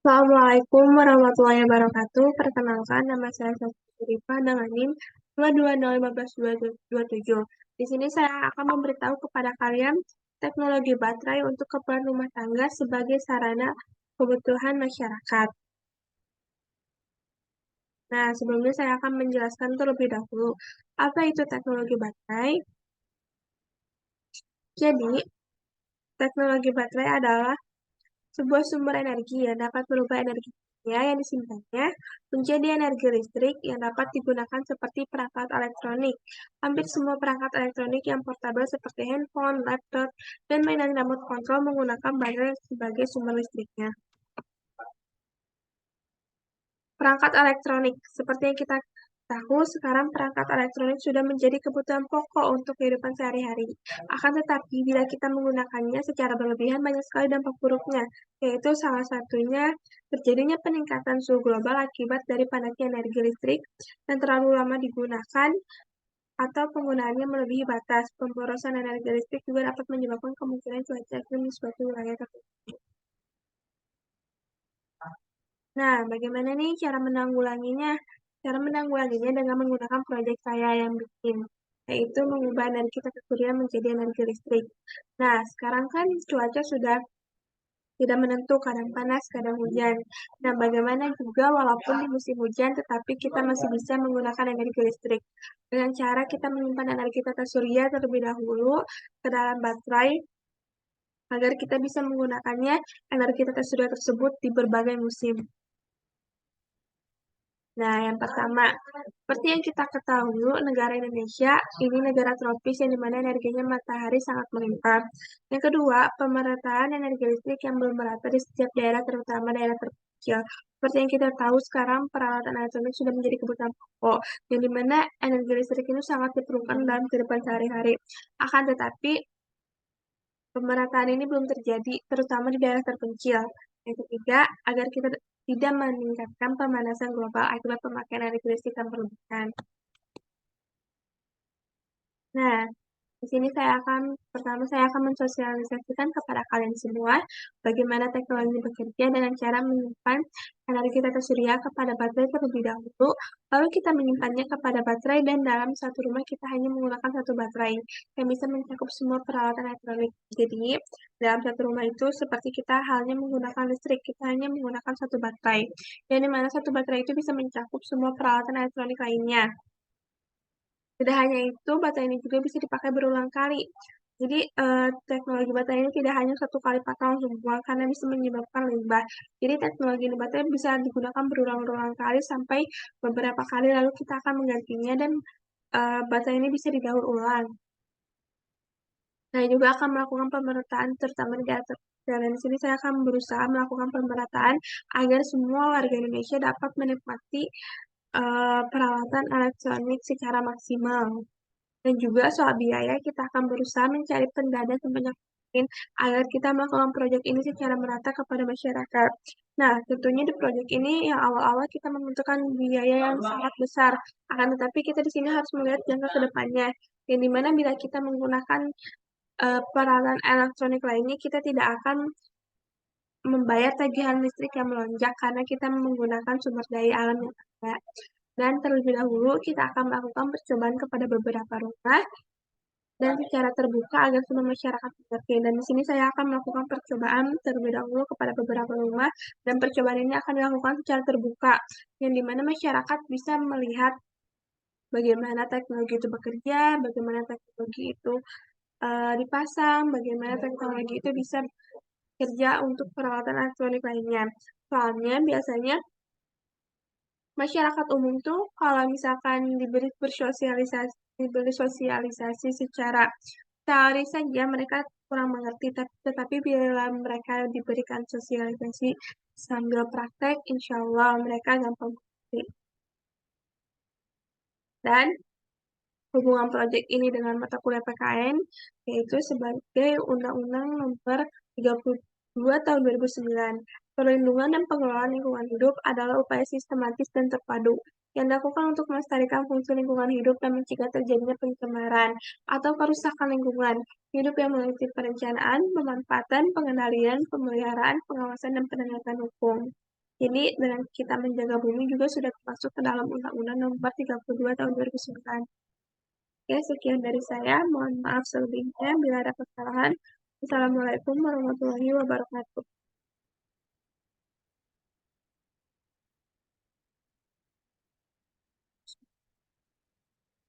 Assalamualaikum warahmatullahi wabarakatuh. Perkenalkan, nama saya Sofia Rifah dengan NIM 2201527. Di sini saya akan memberitahu kepada kalian teknologi baterai untuk keperluan rumah tangga sebagai sarana kebutuhan masyarakat. Nah, sebelumnya saya akan menjelaskan terlebih dahulu apa itu teknologi baterai. Jadi, teknologi baterai adalah sebuah sumber energi yang dapat berubah energinya yang disimpannya menjadi energi listrik yang dapat digunakan seperti perangkat elektronik. Hampir semua perangkat elektronik yang portabel seperti handphone, laptop, dan mainan remote control menggunakan baterai sebagai sumber listriknya. Perangkat elektronik, seperti yang kita tahu, sekarang perangkat elektronik sudah menjadi kebutuhan pokok untuk kehidupan sehari-hari. Akan tetapi, bila kita menggunakannya secara berlebihan, banyak sekali dampak buruknya, yaitu salah satunya terjadinya peningkatan suhu global akibat dari panasnya energi listrik yang terlalu lama digunakan atau penggunaannya melebihi batas. Pemborosan energi listrik juga dapat menyebabkan kemungkinan cuaca ekstrim di suatu wilayah tertentu. Nah, bagaimana nih cara menanggulanginya? Cara menanggulanginya dengan menggunakan proyek saya yang bikin, yaitu mengubah energi tenaga surya menjadi energi listrik. Nah, sekarang kan cuaca sudah tidak menentu, kadang panas, kadang hujan. Nah, bagaimana juga walaupun di musim hujan, tetapi kita masih bisa menggunakan energi listrik. Dengan cara kita menyimpan energi tata surya terlebih dahulu ke dalam baterai, agar kita bisa menggunakannya energi tata surya tersebut di berbagai musim. Nah, yang pertama, seperti yang kita ketahui, negara Indonesia ini negara tropis yang dimana energinya matahari sangat melimpah. Yang kedua, pemerataan energi listrik yang belum merata di setiap daerah, terutama daerah terpencil. Seperti yang kita tahu sekarang, peralatan elektronik sudah menjadi kebutuhan pokok, yang dimana energi listrik itu sangat diperlukan dalam kehidupan sehari-hari. Akan tetapi, pemerataan ini belum terjadi, terutama di daerah terpencil. Yang ketiga, agar kita tidak meningkatkan pemanasan global akibat pemakaian energi listrik yang berlebihan. Nah, di sini pertama saya akan mensosialisasikan kepada kalian semua bagaimana teknologi bekerja dengan cara menyimpan energi tata surya kepada baterai terlebih dahulu, lalu kita menyimpannya kepada baterai dan dalam satu rumah kita hanya menggunakan satu baterai yang bisa mencakup semua peralatan elektronik. Jadi, dalam satu rumah itu seperti kita halnya menggunakan listrik, kita hanya menggunakan satu baterai, yang dimana satu baterai itu bisa mencakup semua peralatan elektronik lainnya. Tidak hanya itu, baterai ini juga bisa dipakai berulang kali. Jadi, teknologi baterai ini tidak hanya satu kali pakai langsung buang karena bisa menyebabkan limbah. Jadi, teknologi ini baterai bisa digunakan berulang-ulang kali sampai beberapa kali, lalu kita akan menggantinya dan baterai ini bisa didaur ulang. Saya juga akan melakukan pemerataan terutama di daerah terpencil. Dan di sini saya akan berusaha melakukan pemerataan agar semua warga Indonesia dapat menikmati peralatan elektronik secara maksimal. Dan juga soal biaya, kita akan berusaha mencari pendana sebanyak mungkin agar kita melakukan proyek ini secara merata kepada masyarakat. Nah, tentunya di proyek ini yang awal-awal kita membutuhkan biaya yang sangat besar. Akan tetapi kita di sini harus melihat jangka ke depannya. Yang dimana bila kita menggunakan peralatan elektronik lainnya, kita tidak akan membayar tagihan listrik yang melonjak karena kita menggunakan sumber daya alam yang ada. Dan terlebih dahulu kita akan melakukan percobaan kepada beberapa rumah dan secara terbuka agar semua masyarakat mengerti. Dan di sini saya akan melakukan percobaan terlebih dahulu kepada beberapa rumah dan percobaan ini akan dilakukan secara terbuka, yang dimana masyarakat bisa melihat bagaimana teknologi itu bekerja, bagaimana teknologi itu dipasang, bagaimana teknologi itu bisa kerja untuk peralatan elektronik lainnya. Soalnya biasanya masyarakat umum tuh kalau misalkan diberi sosialisasi secara teori saja mereka kurang mengerti, tetapi bila mereka diberikan sosialisasi sambil praktek, insya Allah mereka gampang mengerti. Dan hubungan proyek ini dengan mata kuliah PKN yaitu sebagai Undang-Undang Nomor 32 Tahun 2009. Perlindungan dan pengelolaan lingkungan hidup adalah upaya sistematis dan terpadu yang dilakukan untuk melestarikan fungsi lingkungan hidup dan mencegah terjadinya pencemaran atau kerusakan lingkungan hidup yang meliputi perencanaan, pemanfaatan, pengendalian, pemeliharaan, pengawasan, dan penegakan hukum. Jadi dengan kita menjaga bumi juga sudah termasuk ke dalam Undang-Undang Nomor 32 Tahun 2009. Oke, sekian dari saya. Mohon maaf selebihnya bila ada kesalahan. Wassalamualaikum warahmatullahi wabarakatuh.